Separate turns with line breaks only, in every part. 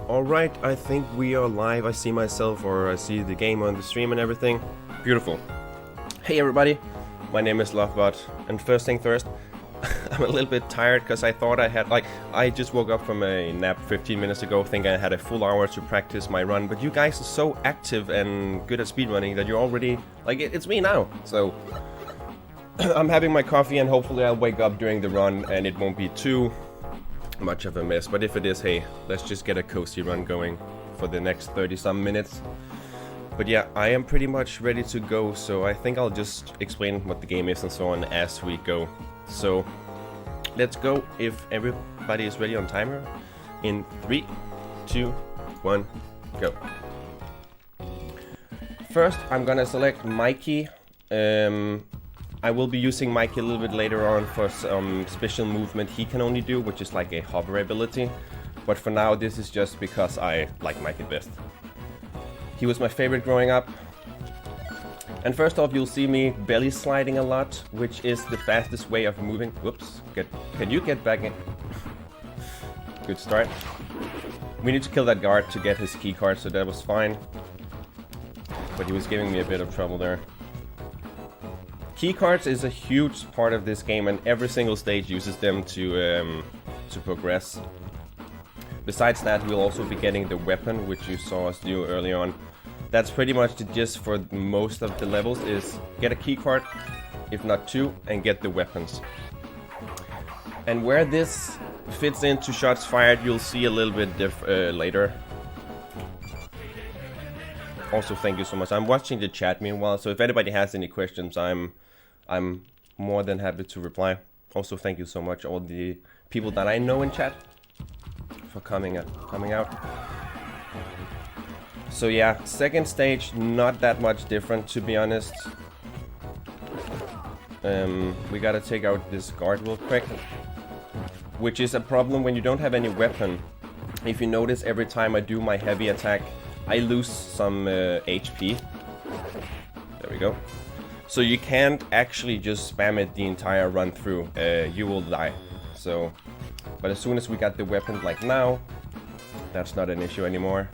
Alright, I think we are live. I see myself, or I see the game on the stream and everything. Beautiful. Hey everybody, my name is LoveBot, and first thing first, I'm a little bit tired because I thought I had, I just woke up from a nap 15 minutes ago thinking I had a full hour to practice my run, but you guys are so active and good at speedrunning that you're already, it's me now. So, I'm having my coffee and hopefully I'll wake up during the run and it won't be too much of a mess, but if it is, hey, let's just get a cozy run going for the next 30-some minutes. But yeah, I am pretty much ready to go, so I think I'll just explain what the game is and so on as we go. So, let's go if everybody is ready on timer. In 3, 2, 1, go. First, I'm gonna select Mikey. I will be using Mikey a little bit later on for some special movement he can only do, which is like a hover ability. But for now, this is just because I like Mikey best. He was my favorite growing up. And first off, you'll see me belly sliding a lot, which is the fastest way of moving. Whoops, can you get back in? Good start. We need to kill that guard to get his key card, so that was fine. But he was giving me a bit of trouble there. Keycards is a huge part of this game, and every single stage uses them to progress. Besides that, we'll also be getting the weapon, which you saw us do early on. That's pretty much the gist for most of the levels, is get a keycard, if not two, and get the weapons. And where this fits into shots fired, you'll see a little bit later. Also, thank you so much. I'm watching the chat meanwhile, so if anybody has any questions, I'm more than happy to reply. Also, thank you so much, all the people that I know in chat, for coming out. So yeah, second stage, not that much different, to be honest. We gotta take out this guard real quick, which is a problem when you don't have any weapon. If you notice, every time I do my heavy attack, I lose some HP. There we go. So you can't actually just spam it the entire run through. You will die. So, but as soon as we got the weapon like now, that's not an issue anymore.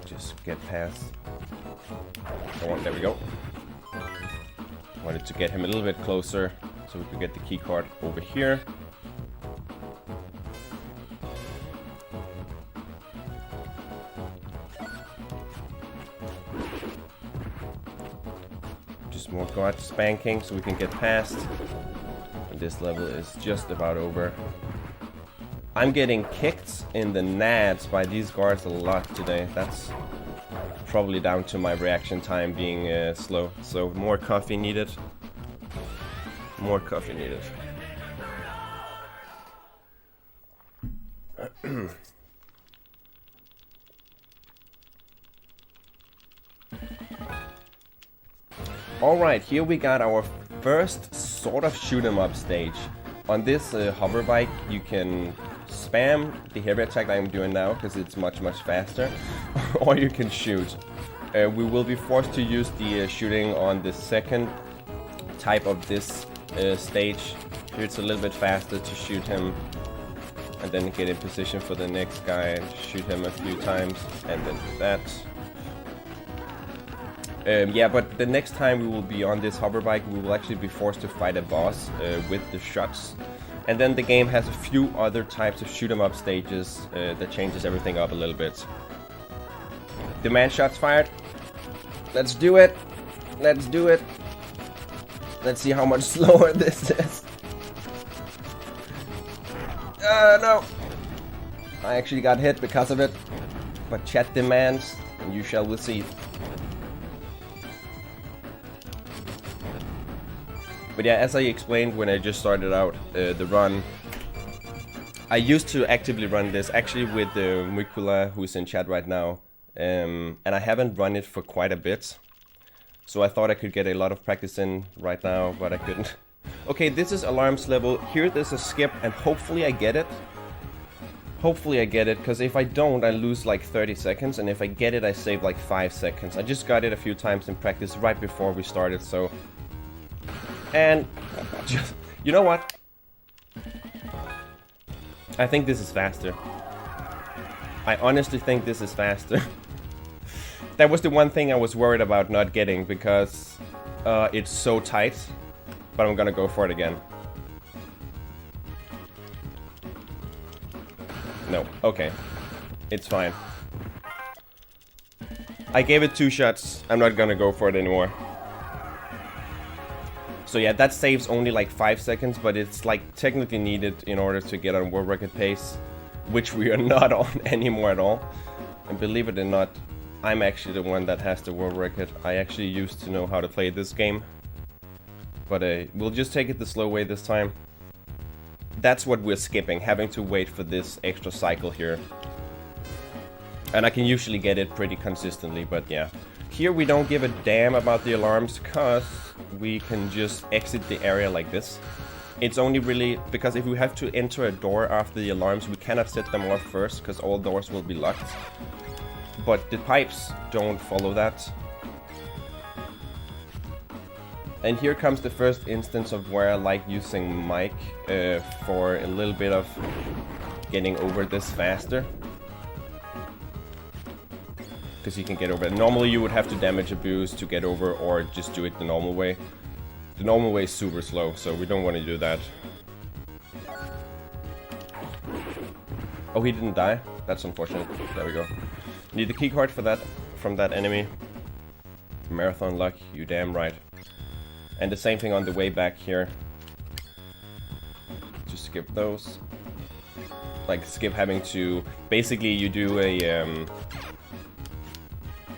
Just get past. There we go. Wanted to get him a little bit closer so we could get the key card over here. More guard spanking so we can get past. And this level is just about over. I'm getting kicked in the nads by these guards a lot today. That's probably down to my reaction time being slow. So more coffee needed. More coffee needed. Alright, here we got our first sort of shoot 'em up stage. On this hover bike, you can spam the heavy attack I'm doing now, because it's much faster, or you can shoot. We will be forced to use the shooting on the second type of this stage. Here it's a little bit faster to shoot him, and then get in position for the next guy, shoot him a few times, and then do that. Yeah, but the next time we will be on this hover bike, we will actually be forced to fight a boss with the shots. And then the game has a few other types of shoot 'em up stages that changes everything up a little bit. Demand shots fired. Let's do it. Let's do it. Let's see how much slower this is. No. I actually got hit because of it. But chat demands, and you shall receive. But yeah, as I explained when I just started out the run, I used to actively run this, actually with Mikula, who's in chat right now, and I haven't run it for quite a bit. So I thought I could get a lot of practice in right now, but I couldn't. Okay, this is alarms level. Here there's a skip, and hopefully I get it. Hopefully I get it, because if I don't, I lose like 30 seconds, and if I get it, I save like 5 seconds. I just got it a few times in practice right before we started, so... And You know what? I think this is faster. I honestly think this is faster. That was the one thing I was worried about not getting, because it's so tight. But I'm gonna go for it again. No, okay. It's fine. I gave it 2 shots. I'm not gonna go for it anymore. So yeah, that saves only like 5 seconds, but it's like technically needed in order to get on world record pace, which we are not on anymore at all. And believe it or not, I'm actually the one that has the world record. I actually used to know how to play this game. But we'll just take it the slow way this time. That's what we're skipping, having to wait for this extra cycle here. And I can usually get it pretty consistently, but yeah. Here we don't give a damn about the alarms, because we can just exit the area like this. It's only really because if we have to enter a door after the alarms, we cannot set them off first, because all doors will be locked. But the pipes don't follow that. And here comes the first instance of where I like using Mike for a little bit of getting over this faster. Because you can get over it. Normally you would have to damage a boost to get over, or just do it the normal way. The normal way is super slow, so we don't want to do that. Oh, he didn't die? That's unfortunate. There we go. Need the keycard for that, from that enemy. Marathon luck, you damn right. And the same thing on the way back here. Just skip those. Like, skip having to... Basically, you do a...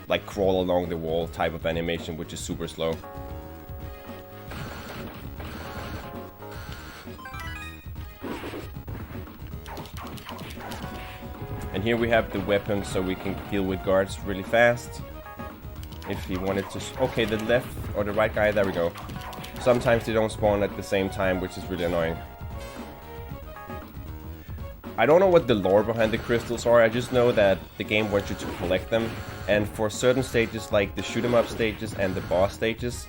like crawl along the wall type of animation, which is super slow. And here we have the weapons, so we can deal with guards really fast. If he wanted to... Okay, the left or the right guy, there we go. Sometimes they don't spawn at the same time, which is really annoying. I don't know what the lore behind the crystals are, I just know that the game wants you to collect them. And for certain stages, like the shoot 'em up stages and the boss stages,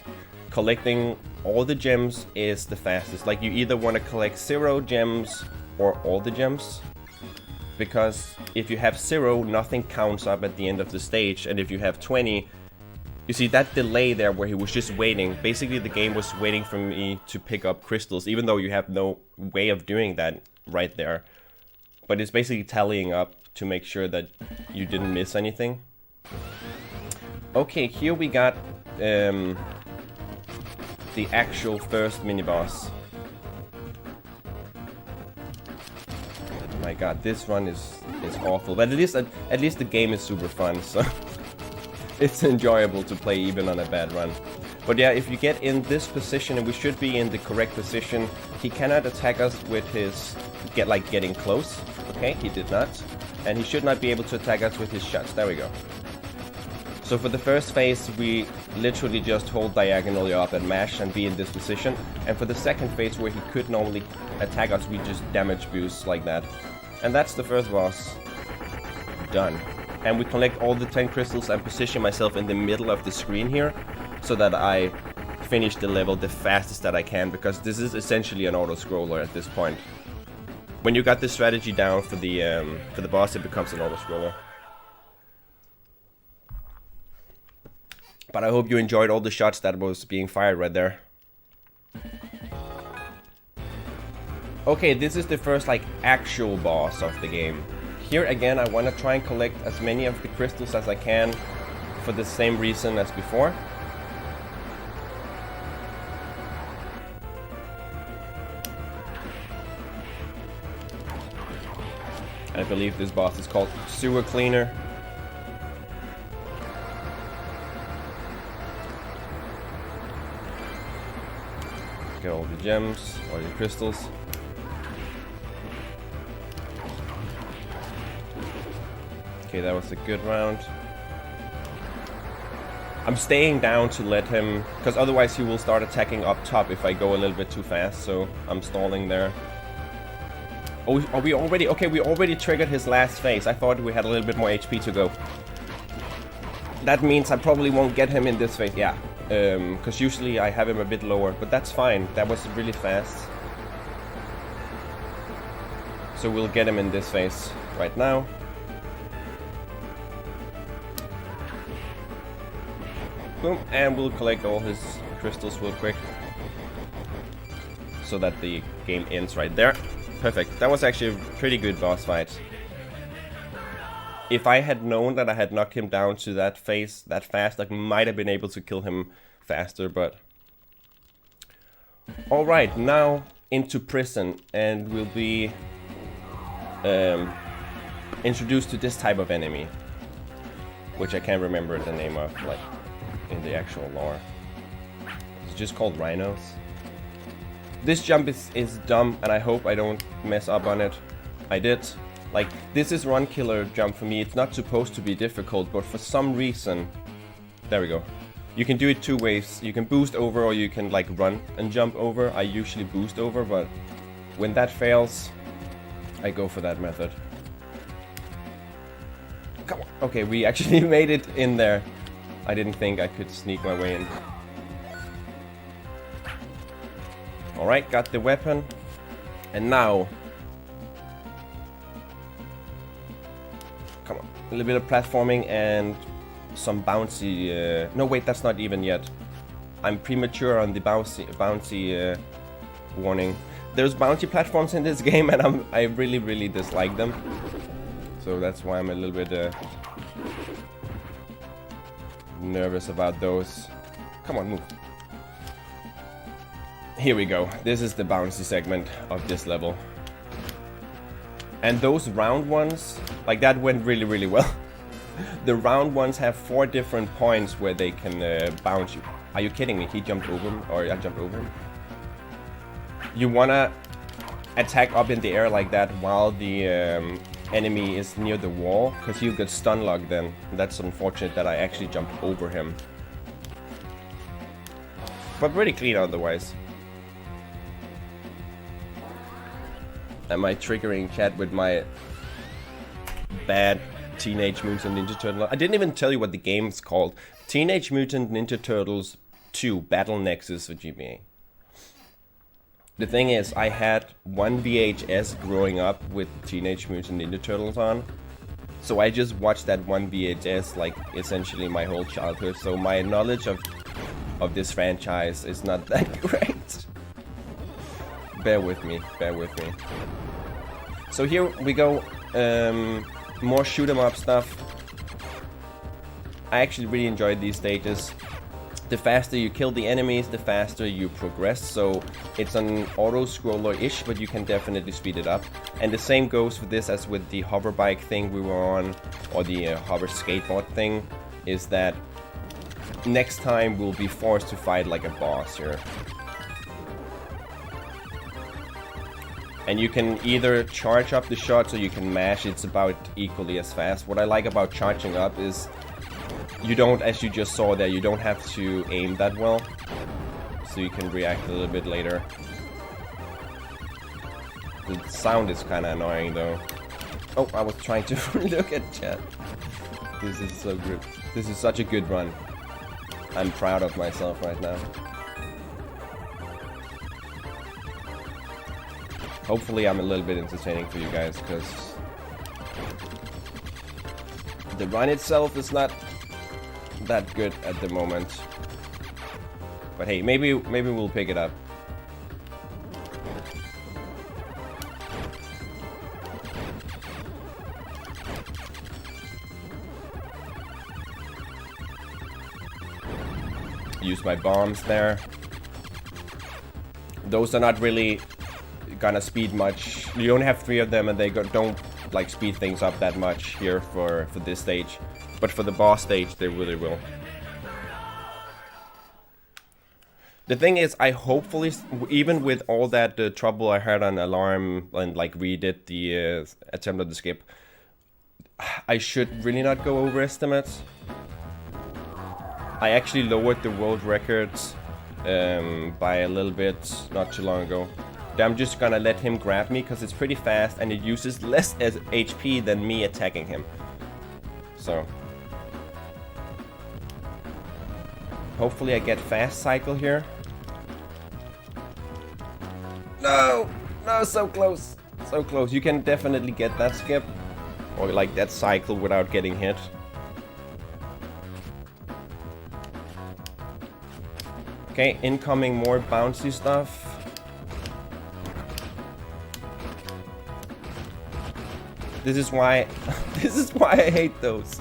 collecting all the gems is the fastest. Like, you either want to collect 0 gems or all the gems. Because if you have 0, nothing counts up at the end of the stage, and if you have 20, you see that delay there where he was just waiting. Basically the game was waiting for me to pick up crystals, even though you have no way of doing that right there. But it's basically tallying up to make sure that you didn't miss anything. Okay, here we got the actual first mini-boss. My god, this run is awful. But at least the game is super fun, so it's enjoyable to play even on a bad run. But yeah, if you get in this position, and we should be in the correct position, he cannot attack us with his getting close. Okay, he did not. And he should not be able to attack us with his shots. There we go. So for the first phase, we literally just hold diagonally up and mash and be in this position. And for the second phase, where he could normally attack us, we just damage boost like that. And that's the first boss. Done. And we collect all the 10 crystals and position myself in the middle of the screen here, so that I finish the level the fastest that I can, because this is essentially an auto-scroller at this point. When you got the strategy down for the boss, it becomes an auto-scroller. But I hope you enjoyed all the shots that was being fired right there. Okay, this is the first actual boss of the game. Here again, I want to try and collect as many of the crystals as I can for the same reason as before. I believe this boss is called Sewer Cleaner. Get all the gems, all the crystals. Okay, that was a good round. I'm staying down to let him, because otherwise he will start attacking up top if I go a little bit too fast, so I'm stalling there. Oh, are we already? Okay, we already triggered his last phase. I thought we had a little bit more HP to go. That means I probably won't get him in this phase. Yeah, because usually I have him a bit lower, but that's fine. That was really fast. So we'll get him in this phase right now. Boom, and we'll collect all his crystals real quick. So that the game ends right there. Perfect. That was actually a pretty good boss fight. If I had known that I had knocked him down to that phase that fast, I might have been able to kill him faster, but... Alright, now into prison, and we'll be introduced to this type of enemy. Which I can't remember the name of, like, in the actual lore. It's just called rhinos. This jump is dumb, and I hope I don't mess up on it. I did. Like, this is run killer jump for me. It's not supposed to be difficult, but for some reason... There we go. You can do it two ways. You can boost over, or you can, like, run and jump over. I usually boost over, but when that fails, I go for that method. Come on. Okay, we actually made it in there. I didn't think I could sneak my way in. Alright, got the weapon. And now... Come on. A little bit of platforming and some bouncy... No, wait, that's not even yet. I'm premature on the bouncy warning. There's bouncy platforms in this game, and I really, really dislike them. So that's why I'm a little bit nervous about those. Come on, move. Here we go. This is the bouncy segment of this level. And those round ones, like that went really, really well. The round ones have 4 different points where they can bounce you. Are you kidding me? He jumped over him, or I jumped over him. You wanna attack up in the air like that while the enemy is near the wall, because he'll get stun locked then. That's unfortunate that I actually jumped over him. But pretty clean otherwise. Am I triggering chat with my bad Teenage Mutant Ninja Turtle? I didn't even tell you what the game's called. Teenage Mutant Ninja Turtles 2 Battle Nexus for GBA. The thing is, I had one VHS growing up with Teenage Mutant Ninja Turtles on. So I just watched that one VHS like essentially my whole childhood. So my knowledge of this franchise is not that great. Bear with me, bear with me. So here we go, more shoot 'em up stuff. I actually really enjoyed these stages. The faster you kill the enemies, the faster you progress, so it's an auto-scroller-ish, but you can definitely speed it up. And the same goes for this as with the hover bike thing we were on, or the hover skateboard thing, is that next time we'll be forced to fight like a boss here. And you can either charge up the shots or you can mash. It's about equally as fast. What I like about charging up is you don't, as you just saw there, you don't have to aim that well. So you can react a little bit later. The sound is kind of annoying though. Oh, I was trying to look at chat. This is so good. This is such a good run. I'm proud of myself right now. Hopefully I'm a little bit entertaining for you guys, because the run itself is not that good at the moment. But hey, maybe we'll pick it up. Use my bombs there. Those are not really gonna speed much. You don't have 3 of them, and they don't like speed things up that much here for this stage. But for the boss stage, they really will. The thing is, I hopefully, even with all that trouble I had on alarm and like redid the attempt at the skip, I should really not go over estimates. I actually lowered the world records by a little bit not too long ago. I'm just gonna let him grab me because it's pretty fast and it uses less as HP than me attacking him. So hopefully I get fast cycle here. No! No, so close. So close. You can definitely get that skip. Or like that cycle without getting hit. Okay, incoming more bouncy stuff. This is why I hate those.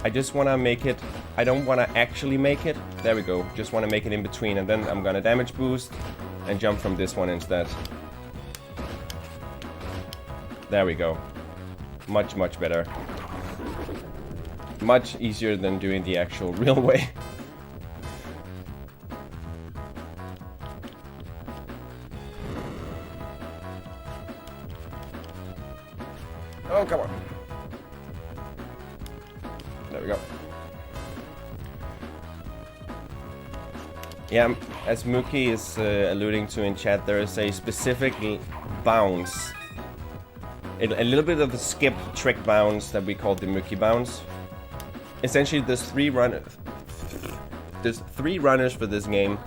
I just wanna make it. I don't wanna actually make it. There we go. Just wanna make it in between, and then I'm gonna damage boost and jump from this one instead. There we go. Much better. Much easier than doing the actual real way. Oh, come on. There we go. Yeah, as Mookie is alluding to in chat, there is a specific bounce. A little bit of the skip trick bounce that we call the Mookie bounce. Essentially, there's three runners for this game.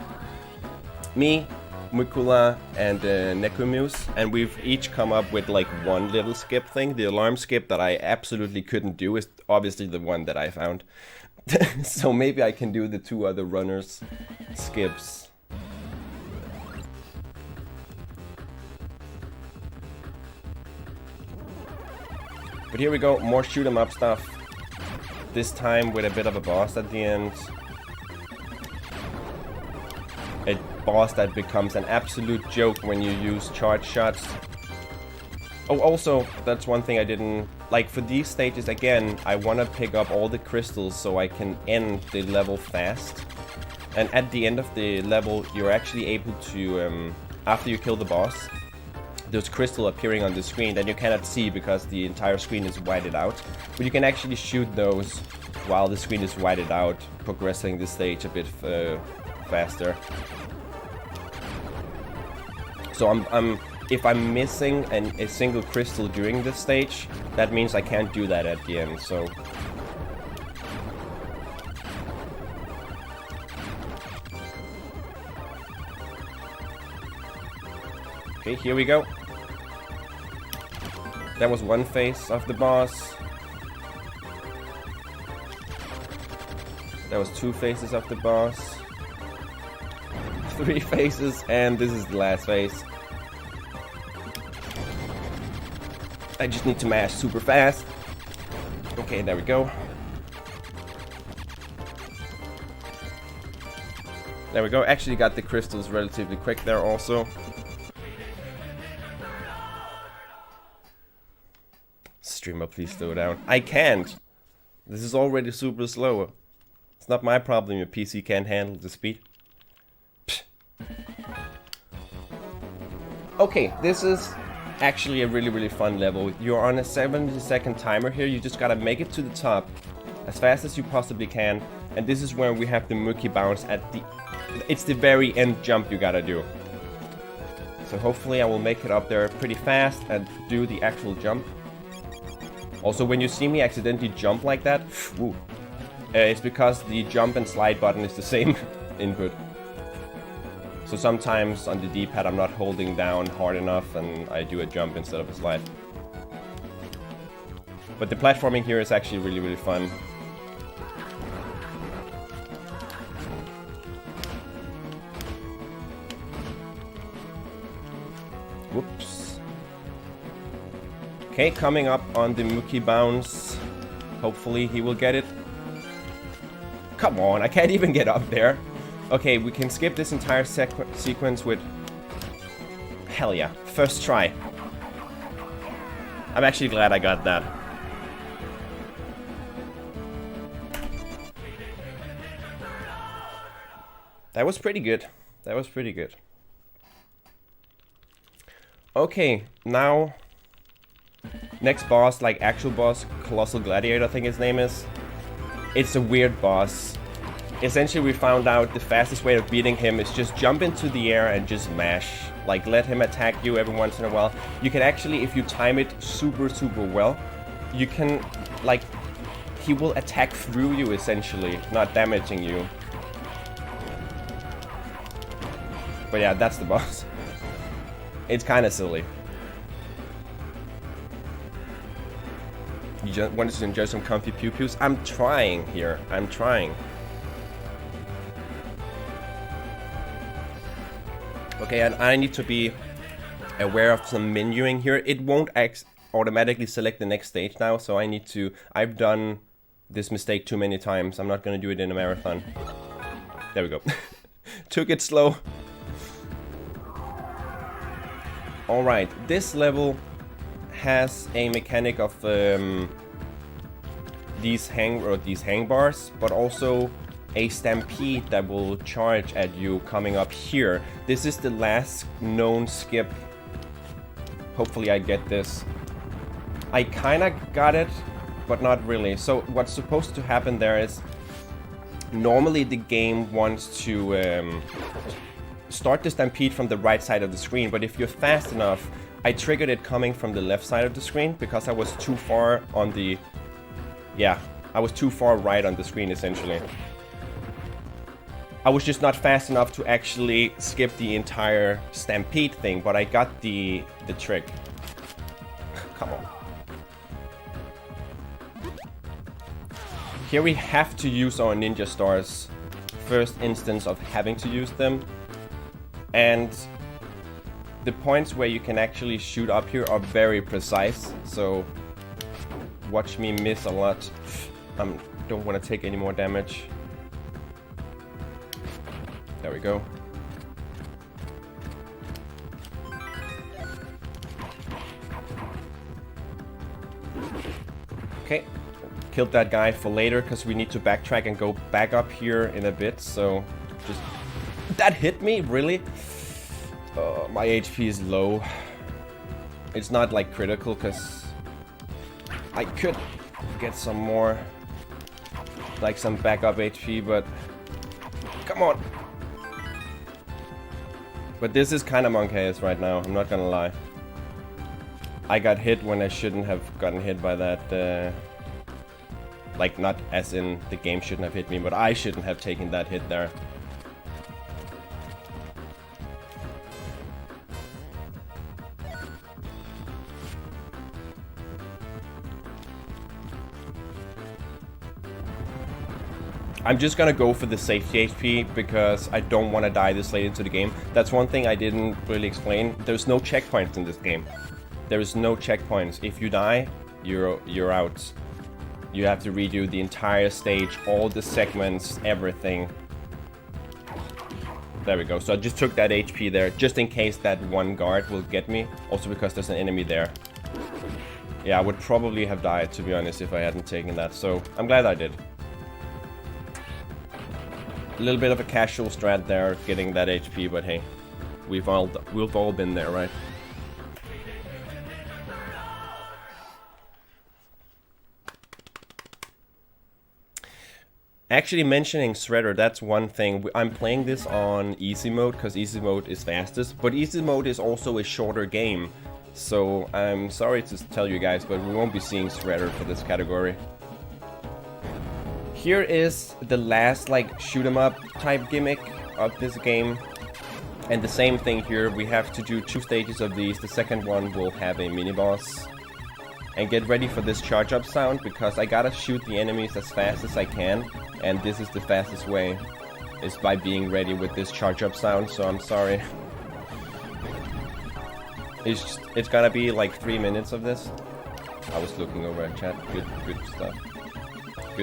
Me, Mukula, and Nekumuse, and we've each come up with like one little skip thing. The alarm skip that I absolutely couldn't do is obviously the one that I found. So maybe I can do the two other runners' skips. But here we go, more shoot 'em up stuff. This time with a bit of a boss at the end. A boss that becomes an absolute joke when you use charge shots. Oh, also, that's one thing I didn't... Like, for these stages, again, I want to pick up all the crystals so I can end the level fast. And at the end of the level, you're actually able to, after you kill the boss, there's crystal appearing on the screen that you cannot see because the entire screen is whited out. But you can actually shoot those while the screen is whited out, progressing the stage a bit faster. So if I'm missing a single crystal during this stage, that means I can't do that at the end, so... Okay, here we go. That was one phase of the boss. That was two phases of the boss. 3 phases, and this is the last phase. I just need to mash super fast. Okay, there we go. There we go. Actually got the crystals relatively quick there also. Streamer, please slow down. I can't. This is already super slow. It's not my problem your PC can't handle the speed. Psh. Okay, this is actually a really fun level. You're on a 70-second timer here. You just gotta make it to the top as fast as you possibly can. And this is where we have the Mookie bounce at the... It's the very end jump you gotta do. So hopefully I will make it up there pretty fast and do the actual jump. Also, when you see me accidentally jump like that, it's because the jump and slide button is the same input. So sometimes on the D-pad I'm not holding down hard enough and I do a jump instead of a slide. But the platforming here is actually really fun. Whoops. Okay, coming up on the Mookie bounce. Hopefully he will get it. Come on, I can't even get up there. Okay, we can skip this entire sequence with... Hell yeah, first try. I'm actually glad I got that. That was pretty good. That was pretty good. Okay, now... Next boss, like actual boss, Colossal Gladiator I think his name is. It's a weird boss. Essentially we found out the fastest way of beating him is just jump into the air and just mash. Like let him attack you every once in a while. You can actually, if you time it super well, you can, like, he will attack through you essentially, not damaging you. But yeah, that's the boss. It's kind of silly. You just wanted to enjoy some comfy pew-pews? I'm trying here. I'm trying. Okay, and I need to be aware of some menuing here. It won't automatically select the next stage now, so I need to... I've done this mistake too many times. I'm not going to do it in a marathon. There we go. Took it slow. Alright, this level has a mechanic of these hang bars, but also a stampede that will charge at you coming up here. This is the last known skip. Hopefully I get this. I kinda got it, but not really. So what's supposed to happen there is normally the game wants to start the stampede from the right side of the screen, but if you're fast enough, I triggered it coming from the left side of the screen because I was too far on the... Yeah, I was too far right on the screen essentially. I was just not fast enough to actually skip the entire stampede thing, but I got the trick. Come on. Here we have to use our ninja stars. First instance of having to use them. And the points where you can actually shoot up here are very precise, so watch me miss a lot. Don't want to take any more damage. There we go. Okay, killed that guy for later because we need to backtrack and go back up here in a bit, so just... That hit me? Really? My HP is low. It's not like critical because I could get some more, like some backup HP, but come on. But this is kind of monkey's right now, I'm not gonna lie. I got hit when I shouldn't have gotten hit by that, like not as in the game shouldn't have hit me, but I shouldn't have taken that hit there. I'm just gonna go for the safety HP because I don't want to die this late into the game. That's one thing I didn't really explain. There's no checkpoints in this game. There is no checkpoints. If you die, you're out. You have to redo the entire stage, all the segments, everything. There we go. So I just took that HP there, just in case that one guard will get me. Also because there's an enemy there. Yeah, I would probably have died, to be honest, if I hadn't taken that. So I'm glad I did. A little bit of a casual strat there, getting that HP, but hey, we've all been there, right? Actually, mentioning Shredder, that's one thing. I'm playing this on easy mode because easy mode is fastest, but easy mode is also a shorter game. So I'm sorry to tell you guys, but we won't be seeing Shredder for this category. Here is the last, like, shoot 'em up type gimmick of this game. And the same thing here, we have to do 2 stages of these. The second one will have a mini-boss. And get ready for this charge up sound, because I gotta shoot the enemies as fast as I can. And this is the fastest way, is by being ready with this charge up sound, so I'm sorry. It's gonna be like 3 minutes of this. I was looking over at chat, good stuff.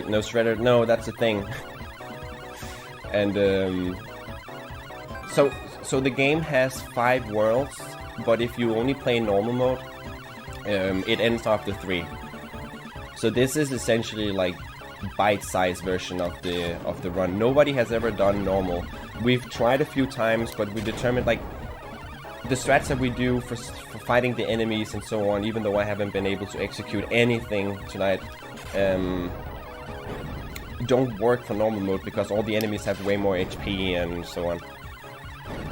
No Shredder, no, that's the thing. And so the game has 5 worlds, but if you only play normal mode, it ends after 3. So this is essentially like bite-sized version of the run. Nobody has ever done normal. We've tried a few times, but we determined, like, the strats that we do for fighting the enemies and so on, even though I haven't been able to execute anything tonight, don't work for normal mode because all the enemies have way more HP and so on.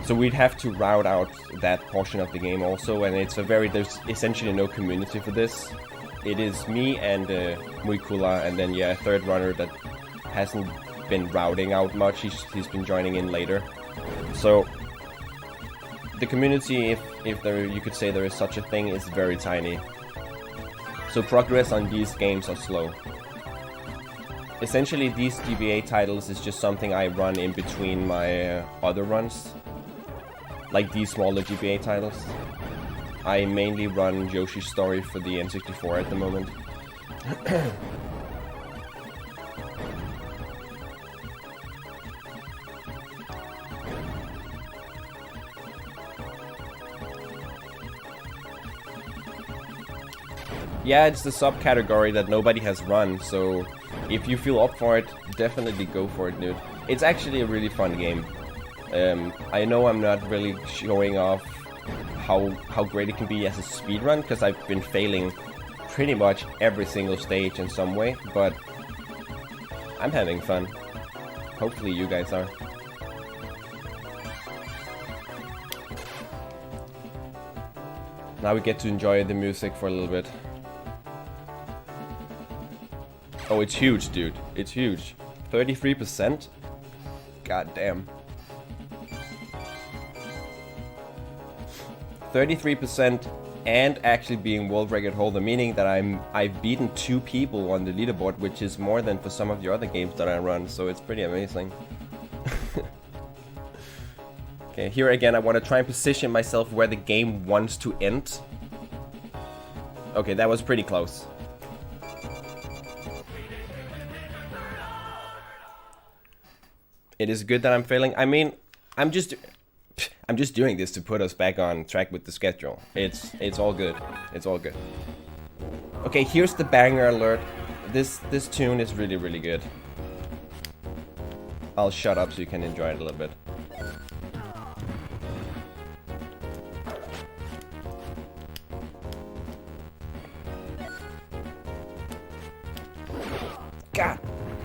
So we'd have to route out that portion of the game also, and there's essentially no community for this. It is me and Muikula, and then yeah, a third runner that hasn't been routing out much. He's been joining in later. So the community, if there you could say there is such a thing, is very tiny. So progress on these games are slow. Essentially, these GBA titles is just something I run in between my other runs. Like these smaller GBA titles. I mainly run Yoshi's Story for the N64 at the moment. Yeah, it's the subcategory that nobody has run, so if you feel up for it, definitely go for it, dude. It's actually a really fun game. I know I'm not really showing off how great it can be as a speedrun, because I've been failing pretty much every single stage in some way, but I'm having fun. Hopefully you guys are. Now we get to enjoy the music for a little bit. Oh, it's huge, dude. It's huge. 33%? God damn. 33% and actually being world record holder, meaning that I've beaten 2 people on the leaderboard, which is more than for some of the other games that I run, so it's pretty amazing. Okay, here again I want to try and position myself where the game wants to end. Okay, that was pretty close. It is good that I'm failing. I mean, I'm just doing this to put us back on track with the schedule. It's all good. It's all good. Okay, here's the banger alert. This tune is really, really good. I'll shut up so you can enjoy it a little bit. God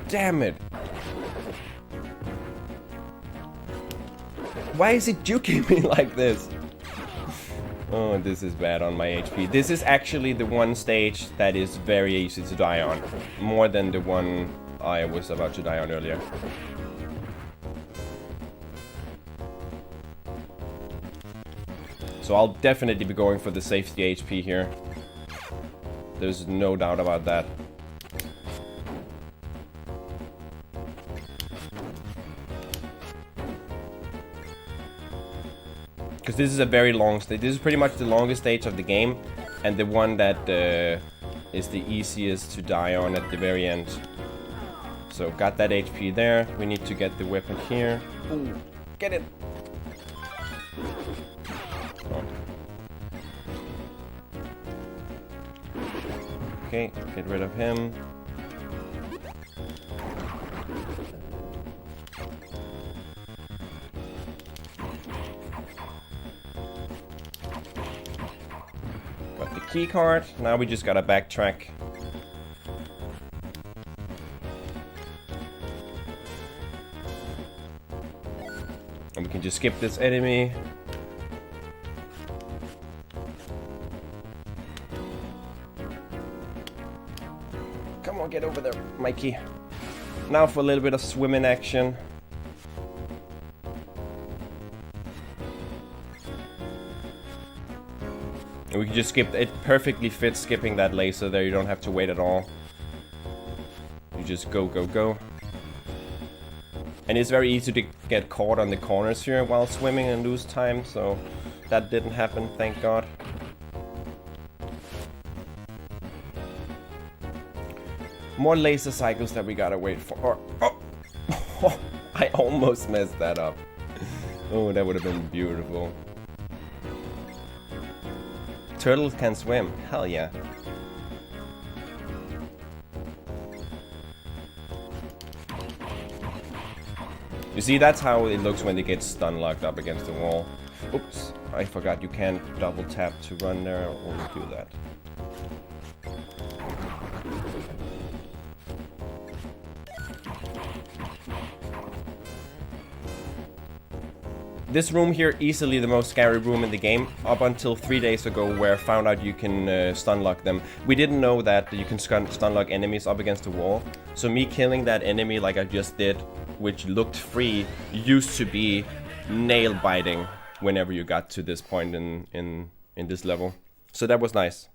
damn it. Why is it juking me like this? Oh, this is bad on my HP. This is actually the one stage that is very easy to die on. More than the one I was about to die on earlier. So I'll definitely be going for the safety HP here. There's no doubt about that. Because this is a very long stage. This is pretty much the longest stage of the game, and the one that is the easiest to die on at the very end. So got that HP there. We need to get the weapon here. Ooh, get it! Oh. Okay, get rid of him. Key card. Now we just gotta backtrack. And we can just skip this enemy. Come on, get over there, Mikey. Now for a little bit of swimming action. We can just skip. It perfectly fits skipping that laser there. You don't have to wait at all. You just go, go, go. And it's very easy to get caught on the corners here while swimming and lose time, so that didn't happen, thank God. More laser cycles that we gotta wait for. Oh, I almost messed that up. Oh, that would have been beautiful. Turtles can swim. Hell yeah. You see, that's how it looks when they get stun locked up against the wall. Oops, I forgot you can't double tap to run there. I'll only do that. This room here, easily the most scary room in the game, up until 3 days ago, where I found out you can stun lock them. We didn't know that you can stun lock enemies up against the wall, so me killing that enemy like I just did, which looked free, used to be nail biting. whenever you got to this point in this level. So that was nice.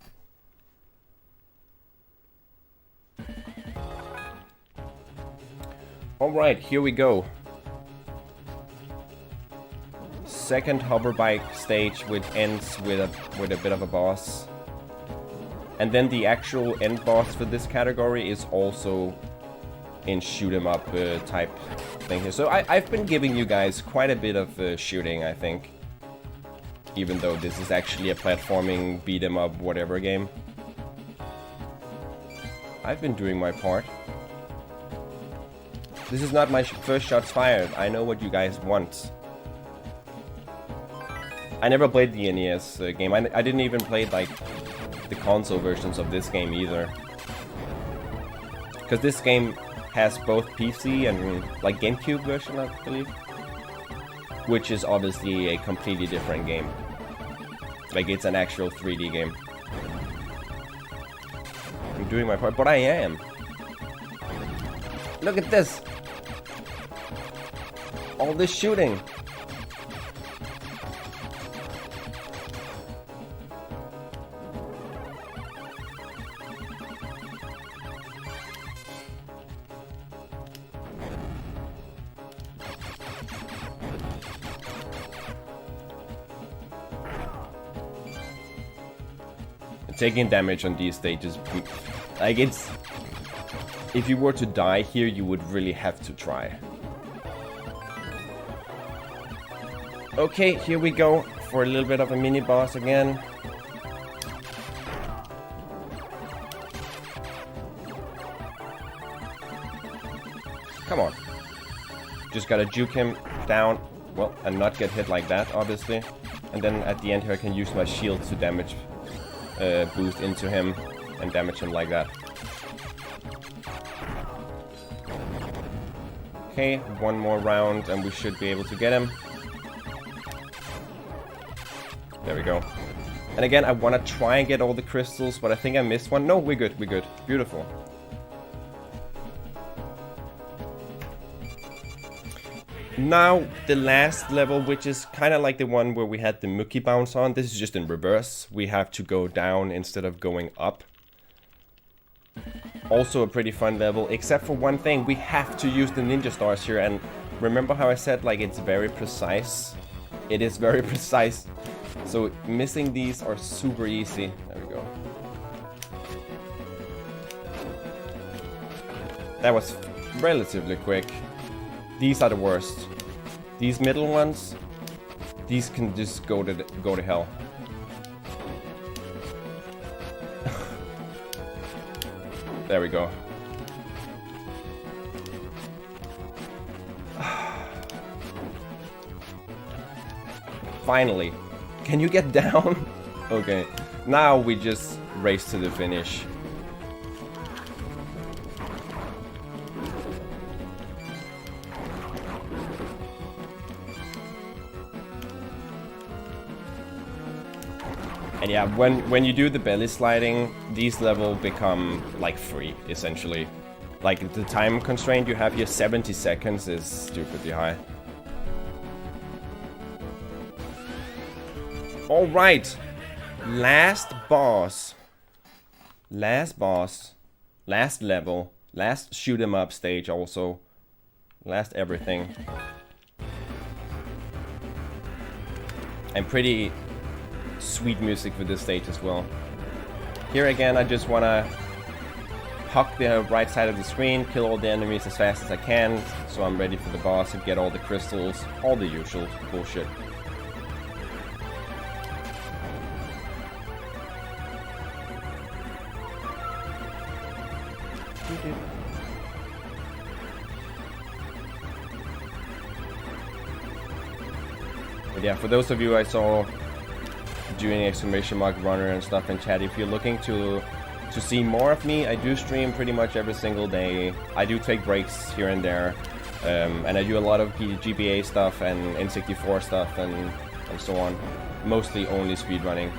Alright, here we go. Second hover bike stage, which ends with a bit of a boss. And then the actual end boss for this category is also in shoot 'em up type thing here. So I've been giving you guys quite a bit of shooting, I think. Even though this is actually a platforming beat 'em up whatever game. I've been doing my part. This is not my first shots fired. I know what you guys want. I never played the NES game. I didn't even play like the console versions of this game either. Because this game has both PC and like GameCube version, I believe. Which is obviously a completely different game. Like it's an actual 3D game. I'm doing my part, but I am. Look at this! All this shooting! Taking damage on these stages, like it's... If you were to die here, you would really have to try. Okay, here we go for a little bit of a mini boss again. Come on. Just gotta juke him down, well, and not get hit like that, obviously. And then at the end here I can use my shield to damage boost into him and damage him like that. Okay, one more round and we should be able to get him. There we go. And again, I want to try and get all the crystals, but I think I missed one. No, we're good, we're good. Beautiful. Now, the last level, which is kind of like the one where we had the Mookie bounce on. This is just in reverse. We have to go down instead of going up. Also a pretty fun level, except for one thing. We have to use the ninja stars here, and remember how I said, like, it's very precise? It is very precise. So missing these are super easy. There we go. That was relatively quick. These are the worst. These middle ones, these can just go to hell. There we go. Finally. Can you get down? Okay. Now we just race to the finish. And yeah, when you do the belly sliding, these levels become like free, essentially. Like the time constraint you have here, 70 seconds, is stupidly high. Alright, last boss. Last boss. Last level. Last shoot 'em up stage also. Last everything. And pretty sweet music for this stage as well. Here again, I just wanna hug the right side of the screen, kill all the enemies as fast as I can, so I'm ready for the boss and get all the crystals, all the usual bullshit. But yeah, for those of you I saw doing exclamation mark runner and stuff in chat, if you're looking to see more of me, I do stream pretty much every single day. I do take breaks here and there, and I do a lot of GBA stuff and N64 stuff and so on. Mostly only speedrunning.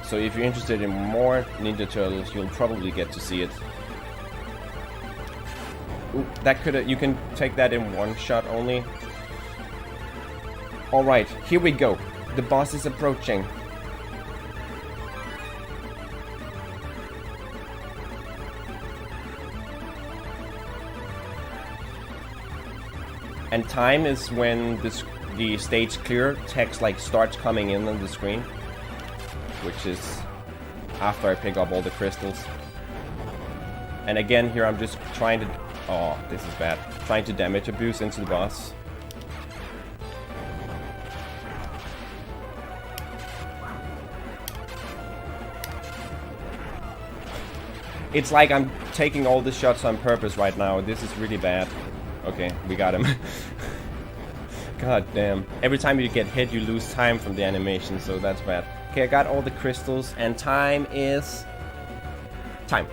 So if you're interested in more Ninja Turtles, you'll probably get to see it. Ooh, that could you can take that in one shot only. Alright, here we go. The boss is approaching. And time is when the stage clear text like starts coming in on the screen, which is after I pick up all the crystals. And again here I'm just trying to, oh this is bad, trying to damage abuse into the boss. It's like I'm taking all the shots on purpose right now. This is really bad. Okay, we got him. God damn. Every time you get hit, you lose time from the animation, so that's bad. Okay, I got all the crystals, and time is... time.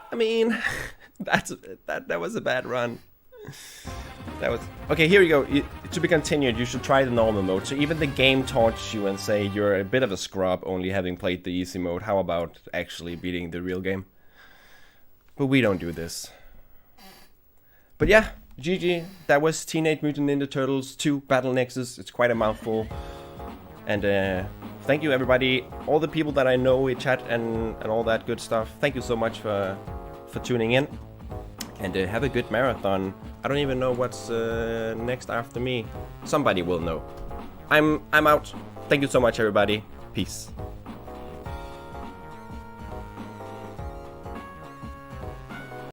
I mean, that was a bad run. That was... Okay, here we go. To be continued, you should try the normal mode. So even the game taunts you and say you're a bit of a scrub, only having played the easy mode. How about actually beating the real game? But we don't do this. But yeah, GG. That was Teenage Mutant Ninja Turtles 2 Battle Nexus. It's quite a mouthful. And thank you everybody, all the people that I know in chat and all that good stuff. Thank you so much for tuning in. And have a good marathon. I don't even know what's next after me. Somebody will know. I'm out. Thank you so much everybody. Peace.